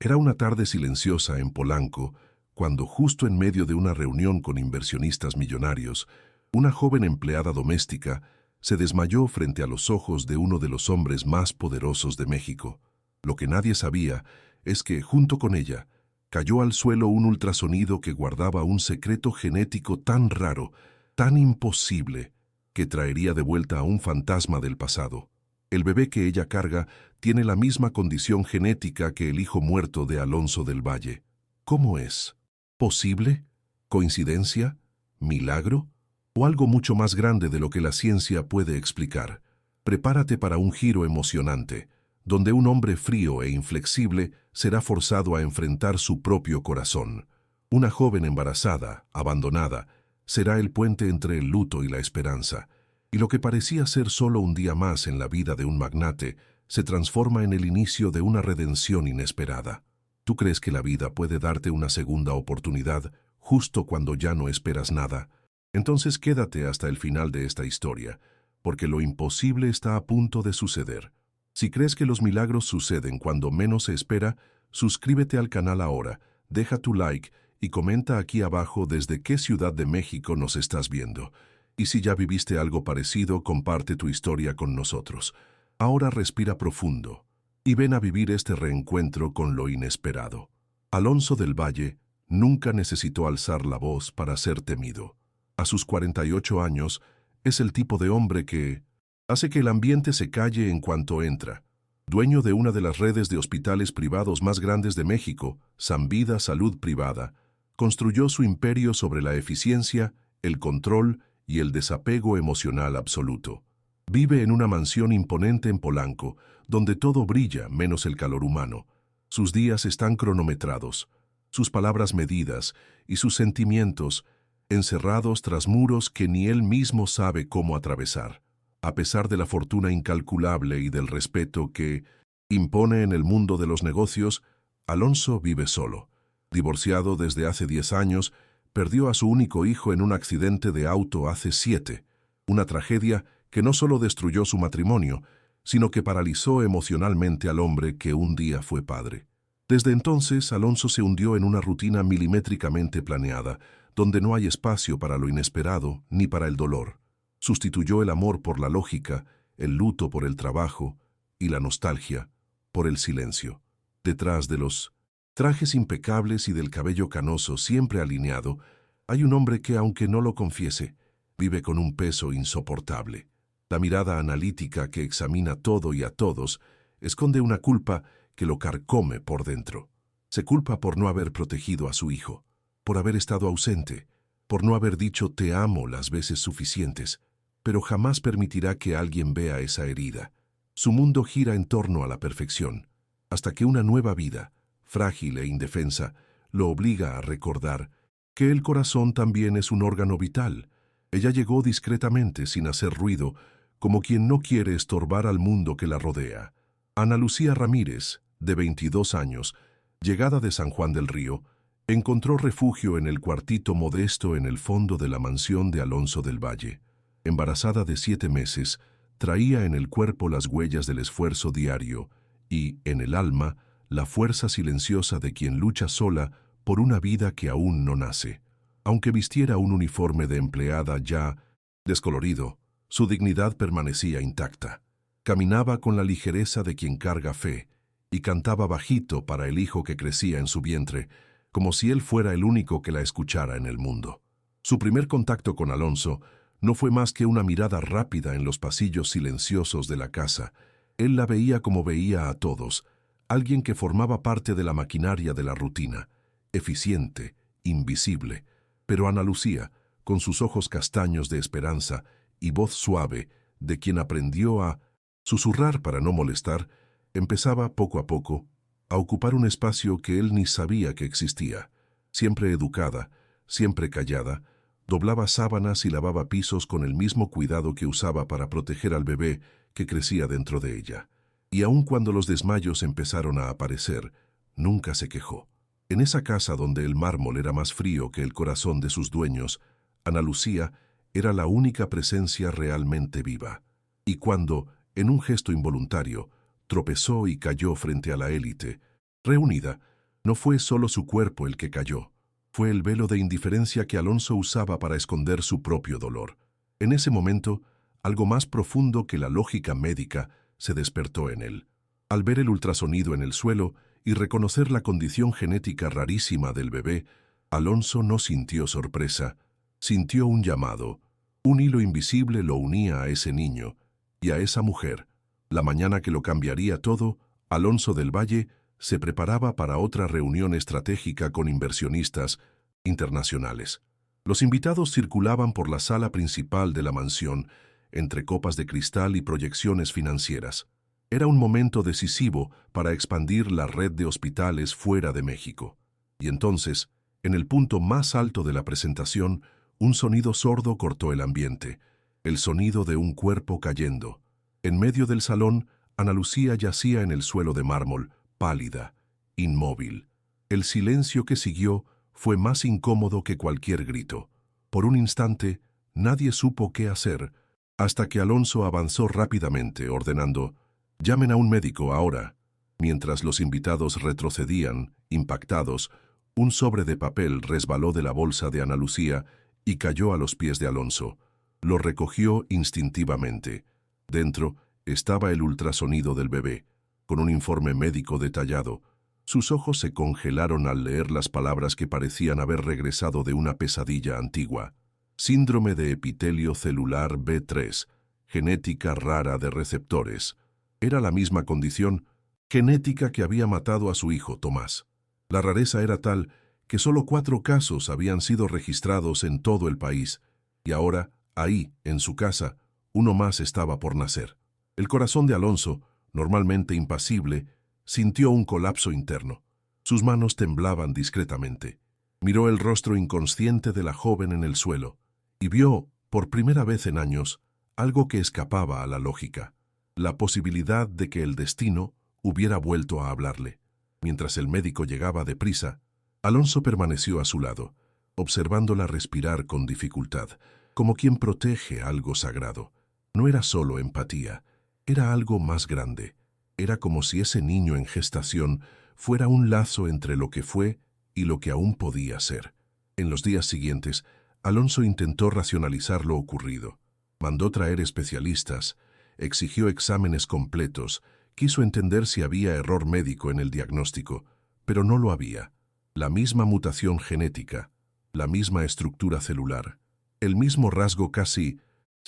Era una tarde silenciosa en Polanco, cuando justo en medio de una reunión con inversionistas millonarios, una joven empleada doméstica se desmayó frente a los ojos de uno de los hombres más poderosos de México. Lo que nadie sabía es que, junto con ella, cayó al suelo un ultrasonido que guardaba un secreto genético tan raro, tan imposible, que traería de vuelta a un fantasma del pasado. El bebé que ella carga tiene la misma condición genética que el hijo muerto de Alonso del Valle. ¿Cómo es? ¿Posible? ¿Coincidencia? ¿Milagro? ¿O algo mucho más grande de lo que la ciencia puede explicar? Prepárate para un giro emocionante, donde un hombre frío e inflexible será forzado a enfrentar su propio corazón. Una joven embarazada, abandonada, será el puente entre el luto y la esperanza. Y lo que parecía ser solo un día más en la vida de un magnate se transforma en el inicio de una redención inesperada. ¿Tú crees que la vida puede darte una segunda oportunidad justo cuando ya no esperas nada? Entonces quédate hasta el final de esta historia, porque lo imposible está a punto de suceder. Si crees que los milagros suceden cuando menos se espera, suscríbete al canal ahora, deja tu like y comenta aquí abajo desde qué ciudad de México nos estás viendo. Y si ya viviste algo parecido, comparte tu historia con nosotros. Ahora respira profundo y ven a vivir este reencuentro con lo inesperado. Alonso del Valle nunca necesitó alzar la voz para ser temido. A sus 48 años, es el tipo de hombre que hace que el ambiente se calle en cuanto entra. Dueño de una de las redes de hospitales privados más grandes de México, San Vida Salud Privada, construyó su imperio sobre la eficiencia, el control y el desapego emocional absoluto. Vive en una mansión imponente en Polanco, donde todo brilla menos el calor humano. Sus días están cronometrados, sus palabras medidas y sus sentimientos encerrados tras muros que ni él mismo sabe cómo atravesar. A pesar de la fortuna incalculable y del respeto que impone en el mundo de los negocios, Alonso vive solo. Divorciado desde hace 10 años, perdió a su único hijo en un accidente de auto hace 7, una tragedia que no solo destruyó su matrimonio, sino que paralizó emocionalmente al hombre que un día fue padre. Desde entonces, Alonso se hundió en una rutina milimétricamente planeada, donde no hay espacio para lo inesperado ni para el dolor. Sustituyó el amor por la lógica, el luto por el trabajo y la nostalgia por el silencio. Detrás de los trajes impecables y del cabello canoso siempre alineado, hay un hombre que, aunque no lo confiese, vive con un peso insoportable. La mirada analítica que examina todo y a todos esconde una culpa que lo carcome por dentro. Se culpa por no haber protegido a su hijo, por haber estado ausente, por no haber dicho te amo las veces suficientes, pero jamás permitirá que alguien vea esa herida. Su mundo gira en torno a la perfección, hasta que una nueva vida, frágil e indefensa, lo obliga a recordar que el corazón también es un órgano vital. Ella llegó discretamente, sin hacer ruido, como quien no quiere estorbar al mundo que la rodea. Ana Lucía Ramírez, de 22 años, llegada de San Juan del Río, encontró refugio en el cuartito modesto en el fondo de la mansión de Alonso del Valle. Embarazada de 7 meses, traía en el cuerpo las huellas del esfuerzo diario y, en el alma, la fuerza silenciosa de quien lucha sola por una vida que aún no nace. Aunque vistiera un uniforme de empleada ya descolorido, su dignidad permanecía intacta. Caminaba con la ligereza de quien carga fe y cantaba bajito para el hijo que crecía en su vientre, como si él fuera el único que la escuchara en el mundo. Su primer contacto con Alonso no fue más que una mirada rápida en los pasillos silenciosos de la casa. Él la veía como veía a todos, alguien que formaba parte de la maquinaria de la rutina, eficiente, invisible. Pero Ana Lucía, con sus ojos castaños de esperanza y voz suave, de quien aprendió a susurrar para no molestar, empezaba poco a poco a ocupar un espacio que él ni sabía que existía. Siempre educada, siempre callada, doblaba sábanas y lavaba pisos con el mismo cuidado que usaba para proteger al bebé que crecía dentro de ella. Y aun cuando los desmayos empezaron a aparecer, nunca se quejó. En esa casa donde el mármol era más frío que el corazón de sus dueños, Ana Lucía era la única presencia realmente viva. Y cuando, en un gesto involuntario, tropezó y cayó frente a la élite, Reunida, no fue solo su cuerpo el que cayó, fue el velo de indiferencia que Alonso usaba para esconder su propio dolor. En ese momento, algo más profundo que la lógica médica se despertó en él. Al ver el ultrasonido en el suelo y reconocer la condición genética rarísima del bebé, Alonso no sintió sorpresa, sintió un llamado. Un hilo invisible lo unía a ese niño y a esa mujer. La mañana que lo cambiaría todo, Alonso del Valle se preparaba para otra reunión estratégica con inversionistas internacionales. Los invitados circulaban por la sala principal de la mansión, entre copas de cristal y proyecciones financieras. Era un momento decisivo para expandir la red de hospitales fuera de México. Y entonces, en el punto más alto de la presentación, un sonido sordo cortó el ambiente, el sonido de un cuerpo cayendo. En medio del salón, Ana Lucía yacía en el suelo de mármol, pálida, inmóvil. El silencio que siguió fue más incómodo que cualquier grito. Por un instante, nadie supo qué hacer, hasta que Alonso avanzó rápidamente, ordenando: «Llamen a un médico ahora». Mientras los invitados retrocedían, impactados, un sobre de papel resbaló de la bolsa de Ana Lucía y cayó a los pies de Alonso. Lo recogió instintivamente. Dentro estaba el ultrasonido del bebé, con un informe médico detallado. Sus ojos se congelaron al leer las palabras que parecían haber regresado de una pesadilla antigua. Síndrome de epitelio celular B3, genética rara de receptores. Era la misma condición genética que había matado a su hijo, Tomás. La rareza era tal que solo 4 casos habían sido registrados en todo el país, y ahora, ahí, en su casa, uno más estaba por nacer. El corazón de Alonso, normalmente impasible, sintió un colapso interno. Sus manos temblaban discretamente. Miró el rostro inconsciente de la joven en el suelo y vio, por primera vez en años, algo que escapaba a la lógica: la posibilidad de que el destino hubiera vuelto a hablarle. Mientras el médico llegaba deprisa, Alonso permaneció a su lado, observándola respirar con dificultad, como quien protege algo sagrado. No era solo empatía, era algo más grande. Era como si ese niño en gestación fuera un lazo entre lo que fue y lo que aún podía ser. En los días siguientes, Alonso intentó racionalizar lo ocurrido. Mandó traer especialistas, exigió exámenes completos, quiso entender si había error médico en el diagnóstico, pero no lo había. La misma mutación genética, la misma estructura celular, el mismo rasgo casi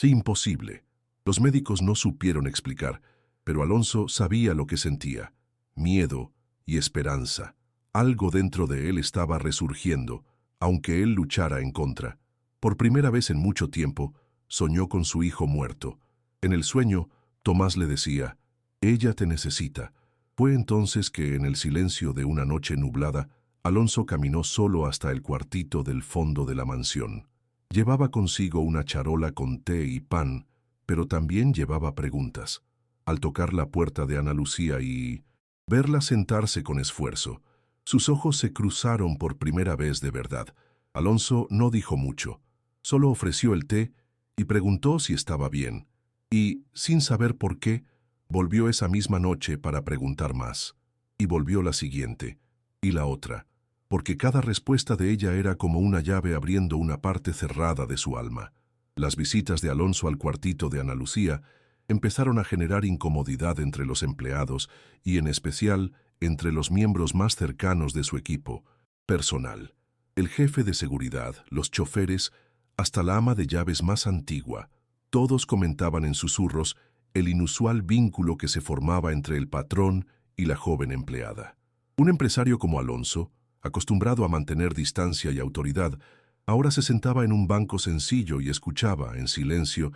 imposible. Los médicos no supieron explicar, pero Alonso sabía lo que sentía: miedo y esperanza. Algo dentro de él estaba resurgiendo, aunque él luchara en contra. Por primera vez en mucho tiempo, soñó con su hijo muerto. En el sueño, Tomás le decía: «Ella te necesita». Fue entonces que, en el silencio de una noche nublada, Alonso caminó solo hasta el cuartito del fondo de la mansión. Llevaba consigo una charola con té y pan, pero también llevaba preguntas. Al tocar la puerta de Ana Lucía y verla sentarse con esfuerzo, sus ojos se cruzaron por primera vez de verdad. Alonso no dijo mucho, solo ofreció el té y preguntó si estaba bien. Y, sin saber por qué, volvió esa misma noche para preguntar más. Y volvió la siguiente, y la otra, porque cada respuesta de ella era como una llave abriendo una parte cerrada de su alma. Las visitas de Alonso al cuartito de Ana Lucía empezaron a generar incomodidad entre los empleados y, en especial, entre los miembros más cercanos de su equipo personal. El jefe de seguridad, los choferes, hasta la ama de llaves más antigua, todos comentaban en susurros el inusual vínculo que se formaba entre el patrón y la joven empleada. Un empresario como Alonso, acostumbrado a mantener distancia y autoridad, ahora se sentaba en un banco sencillo y escuchaba, en silencio,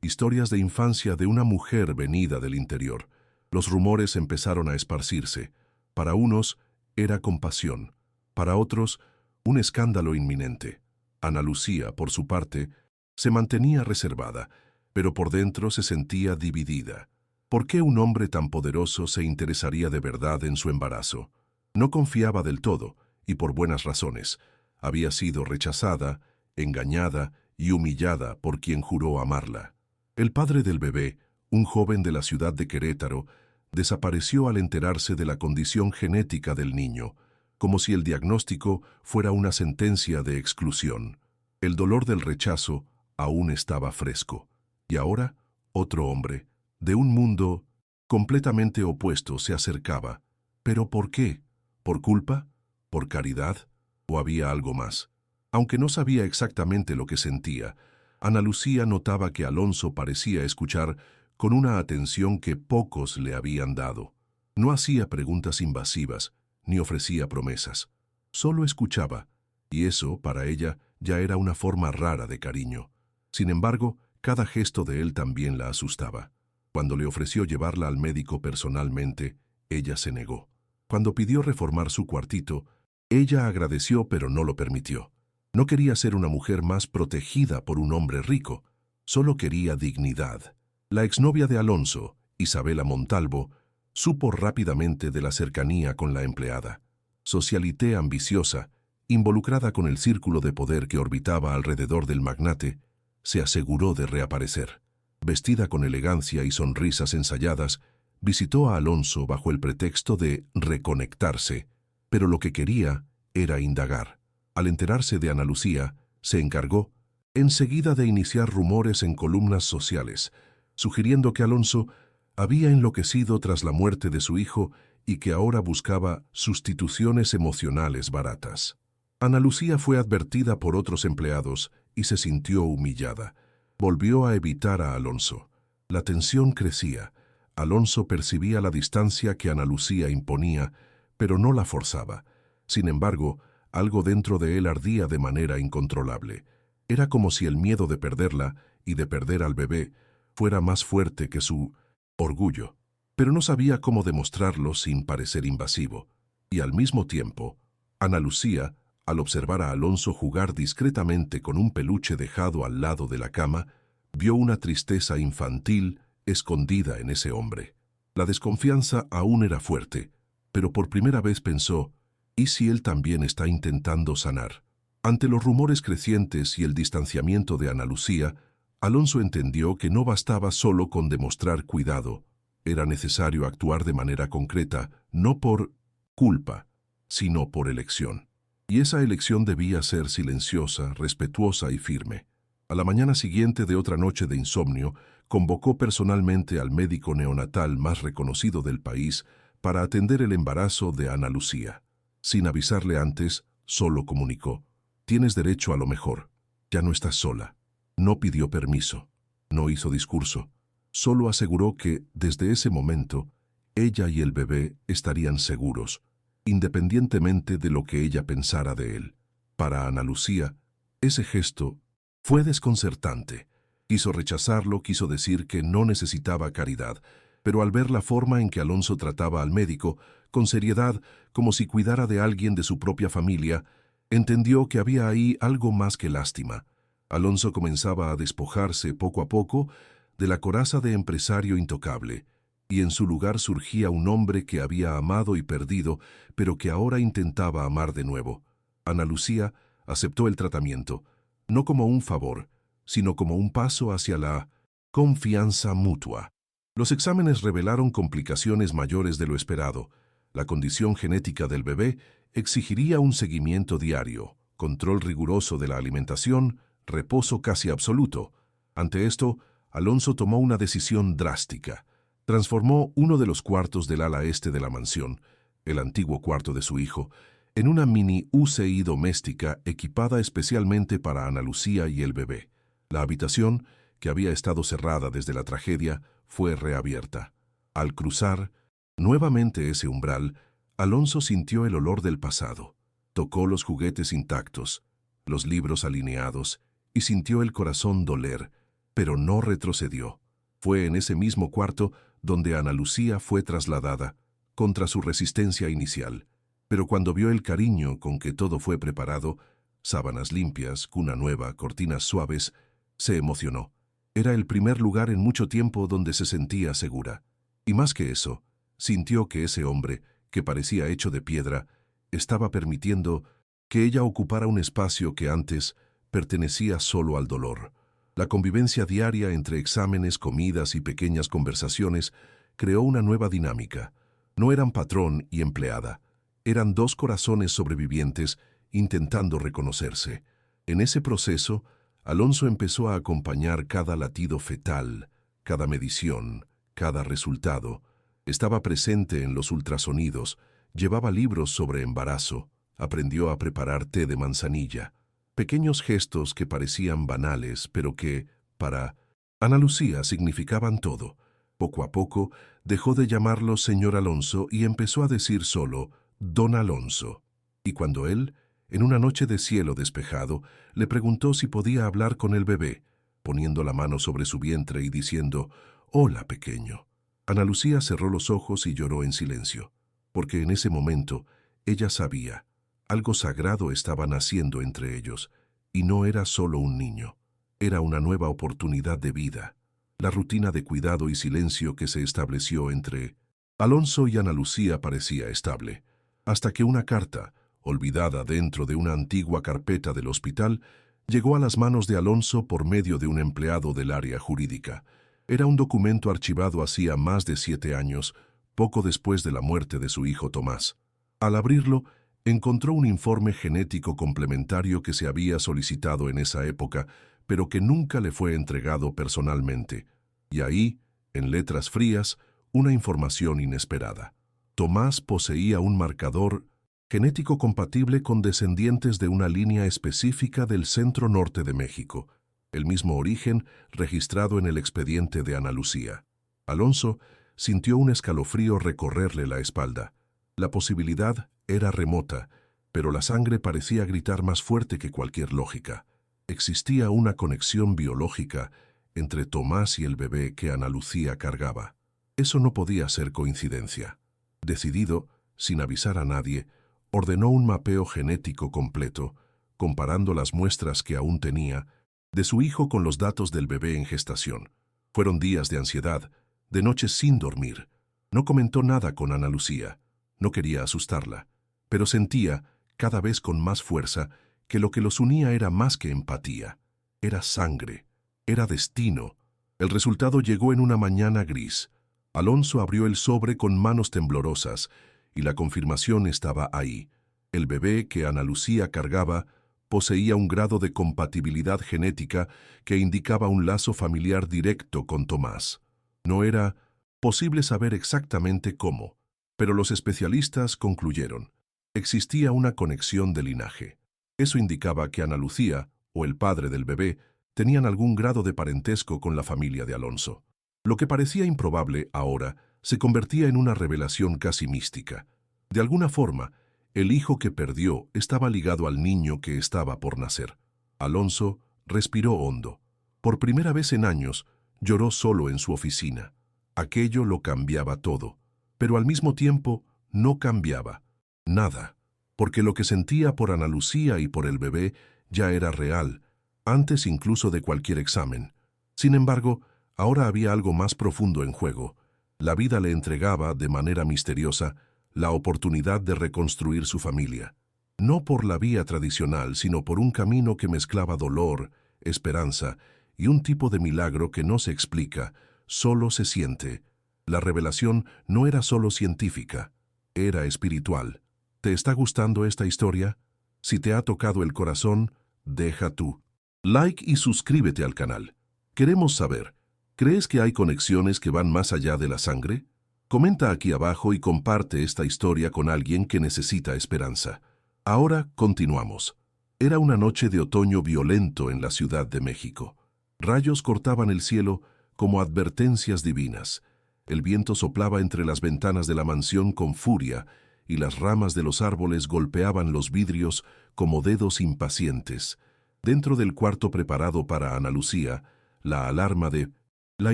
historias de infancia de una mujer venida del interior. Los rumores empezaron a esparcirse. Para unos era compasión, para otros un escándalo inminente. Ana Lucía, por su parte, se mantenía reservada, pero por dentro se sentía dividida. ¿Por qué un hombre tan poderoso se interesaría de verdad en su embarazo? No confiaba del todo, y por buenas razones. Había sido rechazada, engañada y humillada por quien juró amarla. El padre del bebé, un joven de la ciudad de Querétaro, desapareció al enterarse de la condición genética del niño, como si el diagnóstico fuera una sentencia de exclusión. El dolor del rechazo aún estaba fresco. Y ahora, otro hombre, de un mundo completamente opuesto, se acercaba. ¿Pero por qué? ¿Por culpa? ¿Por caridad? ¿O había algo más? Aunque no sabía exactamente lo que sentía, Ana Lucía notaba que Alonso parecía escuchar con una atención que pocos le habían dado. No hacía preguntas invasivas, ni ofrecía promesas. Solo escuchaba, y eso, para ella, ya era una forma rara de cariño. Sin embargo, cada gesto de él también la asustaba. Cuando le ofreció llevarla al médico personalmente, ella se negó. Cuando pidió reformar su cuartito, ella agradeció pero no lo permitió. No quería ser una mujer más protegida por un hombre rico, solo quería dignidad. La exnovia de Alonso, Isabela Montalvo, supo rápidamente de la cercanía con la empleada. Socialité ambiciosa, involucrada con el círculo de poder que orbitaba alrededor del magnate, se aseguró de reaparecer. Vestida con elegancia y sonrisas ensayadas, visitó a Alonso bajo el pretexto de reconectarse, pero lo que quería era indagar. Al enterarse de Ana Lucía, se encargó enseguida de iniciar rumores en columnas sociales, sugiriendo que Alonso había enloquecido tras la muerte de su hijo y que ahora buscaba sustituciones emocionales baratas. Ana Lucía fue advertida por otros empleados y se sintió humillada. Volvió a evitar a Alonso. La tensión crecía. Alonso percibía la distancia que Ana Lucía imponía, pero no la forzaba. Sin embargo, algo dentro de él ardía de manera incontrolable. Era como si el miedo de perderla y de perder al bebé fuera más fuerte que su orgullo. Pero no sabía cómo demostrarlo sin parecer invasivo. Y al mismo tiempo, Ana Lucía, al observar a Alonso jugar discretamente con un peluche dejado al lado de la cama, vio una tristeza infantil escondida en ese hombre. La desconfianza aún era fuerte, pero por primera vez pensó: ¿y si él también está intentando sanar? Ante los rumores crecientes y el distanciamiento de Ana Lucía, Alonso entendió que no bastaba solo con demostrar cuidado. Era necesario actuar de manera concreta, no por culpa, sino por elección. Y esa elección debía ser silenciosa, respetuosa y firme. A la mañana siguiente de otra noche de insomnio, convocó personalmente al médico neonatal más reconocido del país para atender el embarazo de Ana Lucía. Sin avisarle antes, solo comunicó: «Tienes derecho a lo mejor. Ya no estás sola». No pidió permiso, no hizo discurso. Solo aseguró que, desde ese momento, ella y el bebé estarían seguros, independientemente de lo que ella pensara de él. Para Ana Lucía, ese gesto fue desconcertante. Quiso rechazarlo, quiso decir que no necesitaba caridad, pero al ver la forma en que Alonso trataba al médico, con seriedad, como si cuidara de alguien de su propia familia, entendió que había ahí algo más que lástima. Alonso comenzaba a despojarse poco a poco de la coraza de empresario intocable, y en su lugar surgía un hombre que había amado y perdido, pero que ahora intentaba amar de nuevo. Ana Lucía aceptó el tratamiento, no como un favor, sino como un paso hacia la confianza mutua. Los exámenes revelaron complicaciones mayores de lo esperado. La condición genética del bebé exigiría un seguimiento diario, control riguroso de la alimentación, reposo casi absoluto. Ante esto, Alonso tomó una decisión drástica. Transformó uno de los cuartos del ala este de la mansión, el antiguo cuarto de su hijo, en una mini UCI doméstica equipada especialmente para Ana Lucía y el bebé. La habitación, que había estado cerrada desde la tragedia, fue reabierta. Al cruzar nuevamente ese umbral, Alonso sintió el olor del pasado. Tocó los juguetes intactos, los libros alineados, y sintió el corazón doler, pero no retrocedió. Fue en ese mismo cuarto donde Ana Lucía fue trasladada, contra su resistencia inicial. Pero cuando vio el cariño con que todo fue preparado, sábanas limpias, cuna nueva, cortinas suaves, se emocionó. Era el primer lugar en mucho tiempo donde se sentía segura. Y más que eso, sintió que ese hombre, que parecía hecho de piedra, estaba permitiendo que ella ocupara un espacio que antes pertenecía solo al dolor. La convivencia diaria entre exámenes, comidas y pequeñas conversaciones creó una nueva dinámica. No eran patrón y empleada. Eran dos corazones sobrevivientes intentando reconocerse. En ese proceso, Alonso empezó a acompañar cada latido fetal, cada medición, cada resultado. Estaba presente en los ultrasonidos, llevaba libros sobre embarazo, aprendió a preparar té de manzanilla. Pequeños gestos que parecían banales, pero que, para Ana Lucía, significaban todo. Poco a poco, dejó de llamarlo señor Alonso y empezó a decir solo don Alonso. Y cuando él, en una noche de cielo despejado, le preguntó si podía hablar con el bebé, poniendo la mano sobre su vientre y diciendo, «Hola, pequeño». Ana Lucía cerró los ojos y lloró en silencio, porque en ese momento ella sabía, algo sagrado estaba naciendo entre ellos, y no era solo un niño, era una nueva oportunidad de vida. La rutina de cuidado y silencio que se estableció entre Alonso y Ana Lucía parecía estable, hasta que una carta, olvidada dentro de una antigua carpeta del hospital, llegó a las manos de Alonso por medio de un empleado del área jurídica. Era un documento archivado hacía más de 7 años, poco después de la muerte de su hijo Tomás. Al abrirlo, encontró un informe genético complementario que se había solicitado en esa época, pero que nunca le fue entregado personalmente. Y ahí, en letras frías, una información inesperada. Tomás poseía un marcador genético compatible con descendientes de una línea específica del centro norte de México, el mismo origen registrado en el expediente de Ana Lucía. Alonso sintió un escalofrío recorrerle la espalda. La posibilidad era remota, pero la sangre parecía gritar más fuerte que cualquier lógica. Existía una conexión biológica entre Tomás y el bebé que Ana Lucía cargaba. Eso no podía ser coincidencia. Decidido, sin avisar a nadie, ordenó un mapeo genético completo, comparando las muestras que aún tenía de su hijo con los datos del bebé en gestación. Fueron días de ansiedad, de noches sin dormir. No comentó nada con Ana Lucía. No quería asustarla, pero sentía, cada vez con más fuerza, que lo que los unía era más que empatía. Era sangre, era destino. El resultado llegó en una mañana gris. Alonso abrió el sobre con manos temblorosas, y la confirmación estaba ahí. El bebé que Ana Lucía cargaba poseía un grado de compatibilidad genética que indicaba un lazo familiar directo con Tomás. No era posible saber exactamente cómo, pero los especialistas concluyeron. Existía una conexión de linaje. Eso indicaba que Ana Lucía, o el padre del bebé, tenían algún grado de parentesco con la familia de Alonso. Lo que parecía improbable ahora se convertía en una revelación casi mística. De alguna forma, el hijo que perdió estaba ligado al niño que estaba por nacer. Alonso respiró hondo. Por primera vez en años, lloró solo en su oficina. Aquello lo cambiaba todo, pero al mismo tiempo no cambiaba nada, porque lo que sentía por Ana Lucía y por el bebé ya era real, antes incluso de cualquier examen. Sin embargo, ahora había algo más profundo en juego. La vida le entregaba, de manera misteriosa, la oportunidad de reconstruir su familia. No por la vía tradicional, sino por un camino que mezclaba dolor, esperanza y un tipo de milagro que no se explica, solo se siente. La revelación no era solo científica, era espiritual. ¿Te está gustando esta historia? Si te ha tocado el corazón, deja tu like y suscríbete al canal. Queremos saber, ¿crees que hay conexiones que van más allá de la sangre? Comenta aquí abajo y comparte esta historia con alguien que necesita esperanza. Ahora continuamos. Era una noche de otoño violento en la Ciudad de México. Rayos cortaban el cielo como advertencias divinas. El viento soplaba entre las ventanas de la mansión con furia y las ramas de los árboles golpeaban los vidrios como dedos impacientes. Dentro del cuarto preparado para Ana Lucía, la alarma de la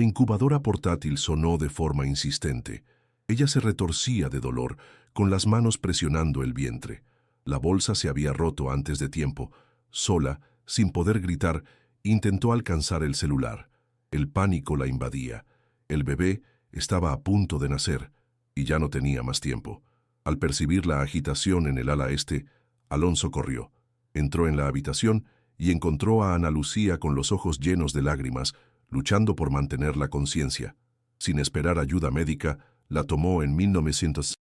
incubadora portátil sonó de forma insistente. Ella se retorcía de dolor, con las manos presionando el vientre. La bolsa se había roto antes de tiempo. Sola, sin poder gritar, intentó alcanzar el celular. El pánico la invadía. El bebé estaba a punto de nacer, y ya no tenía más tiempo. Al percibir la agitación en el ala este, Alonso corrió. Entró en la habitación y encontró a Ana Lucía con los ojos llenos de lágrimas, luchando por mantener la conciencia. Sin esperar ayuda médica, la tomó en 1900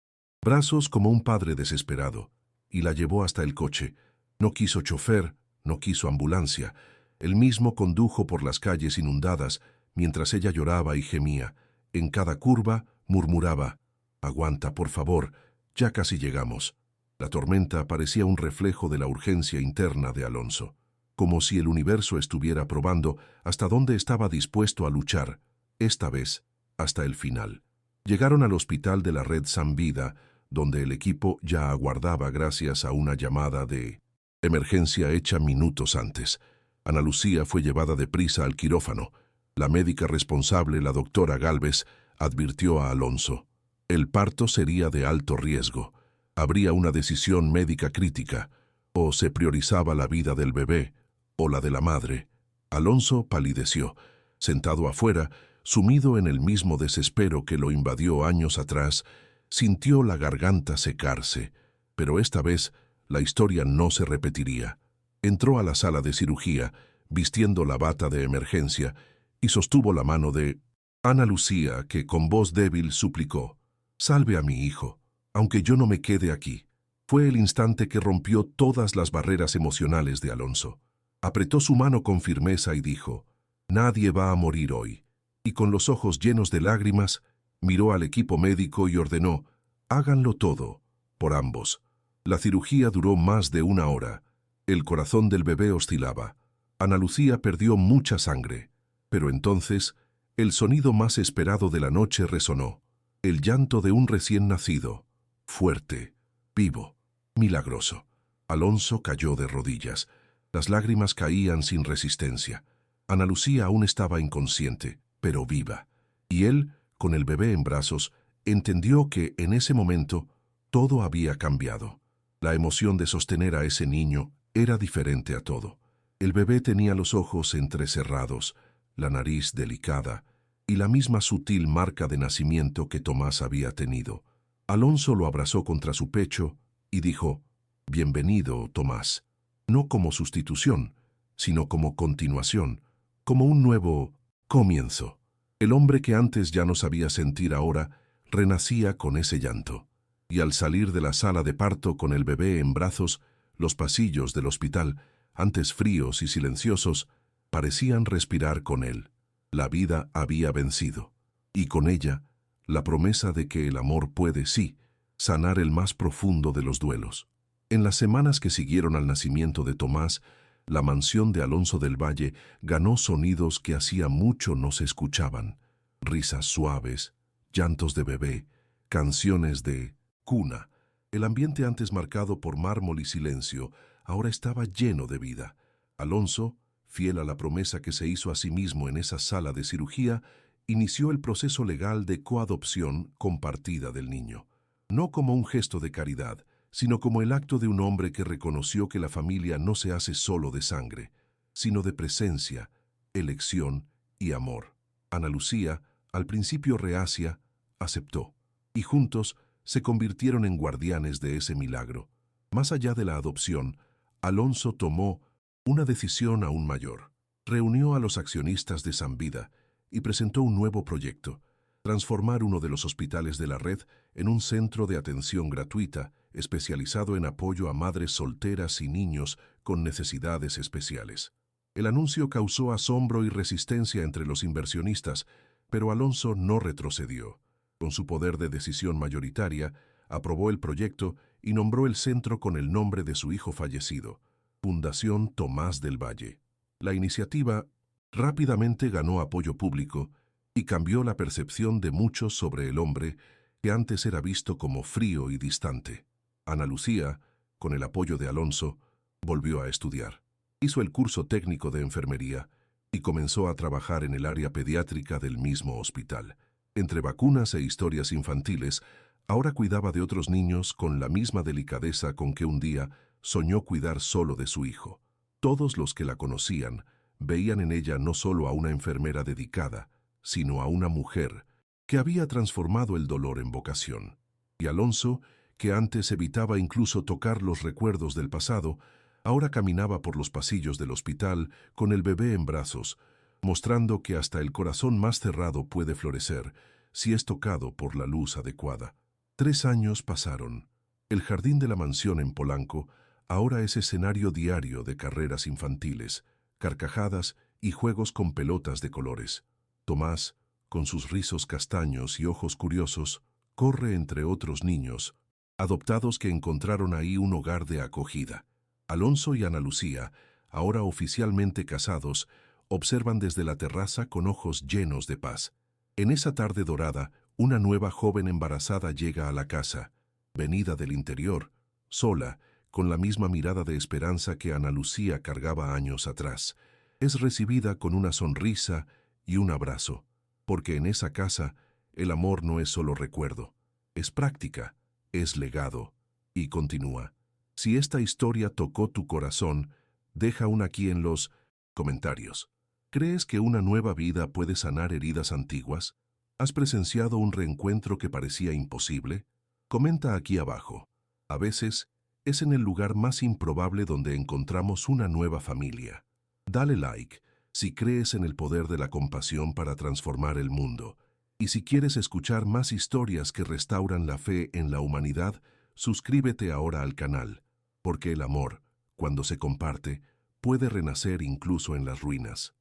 brazos como un padre desesperado y la llevó hasta el coche. No quiso chofer, no quiso ambulancia. Él mismo condujo por las calles inundadas mientras ella lloraba y gemía. En cada curva murmuraba: «Aguanta, por favor, ya casi llegamos». La tormenta parecía un reflejo de la urgencia interna de Alonso, como si el universo estuviera probando hasta dónde estaba dispuesto a luchar, esta vez hasta el final. Llegaron al hospital de la red San Vida, donde el equipo ya aguardaba gracias a una llamada de emergencia hecha minutos antes. Ana Lucía fue llevada deprisa al quirófano. La médica responsable, la doctora Gálvez, advirtió a Alonso: el parto sería de alto riesgo. Habría una decisión médica crítica. O se priorizaba la vida del bebé o la de la madre. Alonso palideció. Sentado afuera, sumido en el mismo desespero que lo invadió años atrás, sintió la garganta secarse. Pero esta vez la historia no se repetiría. Entró a la sala de cirugía, vistiendo la bata de emergencia, y sostuvo la mano de Ana Lucía, que con voz débil suplicó: «Salve a mi hijo, aunque yo no me quede aquí». Fue el instante que rompió todas las barreras emocionales de Alonso. Apretó su mano con firmeza y dijo: «Nadie va a morir hoy». Y con los ojos llenos de lágrimas, miró al equipo médico y ordenó: «Háganlo todo, por ambos». La cirugía duró más de 1 hora. El corazón del bebé oscilaba. Ana Lucía perdió mucha sangre. Pero entonces, el sonido más esperado de la noche resonó. El llanto de un recién nacido. Fuerte, vivo, milagroso. Alonso cayó de rodillas. Las lágrimas caían sin resistencia. Ana Lucía aún estaba inconsciente, pero viva. Y él, con el bebé en brazos, entendió que en ese momento todo había cambiado. La emoción de sostener a ese niño era diferente a todo. El bebé tenía los ojos entrecerrados, la nariz delicada y la misma sutil marca de nacimiento que Tomás había tenido. Alonso lo abrazó contra su pecho y dijo: «Bienvenido, Tomás». No como sustitución, sino como continuación, como un nuevo comienzo. El hombre que antes ya no sabía sentir ahora renacía con ese llanto. Y al salir de la sala de parto con el bebé en brazos, los pasillos del hospital, antes fríos y silenciosos, parecían respirar con él. La vida había vencido. Y con ella, la promesa de que el amor puede, sí, sanar el más profundo de los duelos. En las semanas que siguieron al nacimiento de Tomás, la mansión de Alonso del Valle ganó sonidos que hacía mucho no se escuchaban. Risas suaves, llantos de bebé, canciones de cuna. El ambiente antes marcado por mármol y silencio ahora estaba lleno de vida. Alonso, fiel a la promesa que se hizo a sí mismo en esa sala de cirugía, inició el proceso legal de coadopción compartida del niño. No como un gesto de caridad, sino como el acto de un hombre que reconoció que la familia no se hace solo de sangre, sino de presencia, elección y amor. Ana Lucía, al principio reacia, aceptó, y juntos se convirtieron en guardianes de ese milagro. Más allá de la adopción, Alonso tomó una decisión aún mayor. Reunió a los accionistas de San Vida y presentó un nuevo proyecto: transformar uno de los hospitales de la red en un centro de atención gratuita, especializado en apoyo a madres solteras y niños con necesidades especiales. El anuncio causó asombro y resistencia entre los inversionistas, pero Alonso no retrocedió. Con su poder de decisión mayoritaria, aprobó el proyecto y nombró el centro con el nombre de su hijo fallecido, Fundación Tomás del Valle. La iniciativa rápidamente ganó apoyo público y cambió la percepción de muchos sobre el hombre que antes era visto como frío y distante. Ana Lucía, con el apoyo de Alonso, volvió a estudiar. Hizo el curso técnico de enfermería y comenzó a trabajar en el área pediátrica del mismo hospital. Entre vacunas e historias infantiles, ahora cuidaba de otros niños con la misma delicadeza con que un día soñó cuidar solo de su hijo. Todos los que la conocían veían en ella no solo a una enfermera dedicada, sino a una mujer que había transformado el dolor en vocación. Y Alonso, que antes evitaba incluso tocar los recuerdos del pasado, ahora caminaba por los pasillos del hospital con el bebé en brazos, mostrando que hasta el corazón más cerrado puede florecer si es tocado por la luz adecuada. 3 años pasaron. El jardín de la mansión en Polanco ahora es escenario diario de carreras infantiles, carcajadas y juegos con pelotas de colores. Tomás, con sus rizos castaños y ojos curiosos, corre entre otros niños, adoptados que encontraron ahí un hogar de acogida. Alonso y Ana Lucía, ahora oficialmente casados, observan desde la terraza con ojos llenos de paz. En esa tarde dorada, una nueva joven embarazada llega a la casa, venida del interior, sola, con la misma mirada de esperanza que Ana Lucía cargaba años atrás. Es recibida con una sonrisa y un abrazo, porque en esa casa el amor no es solo recuerdo, es práctica, es legado. Y continúa. Si esta historia tocó tu corazón, deja una aquí en los comentarios. ¿Crees que una nueva vida puede sanar heridas antiguas? ¿Has presenciado un reencuentro que parecía imposible? Comenta aquí abajo. A veces, es en el lugar más improbable donde encontramos una nueva familia. Dale like si crees en el poder de la compasión para transformar el mundo. Y si quieres escuchar más historias que restauran la fe en la humanidad, suscríbete ahora al canal, porque el amor, cuando se comparte, puede renacer incluso en las ruinas.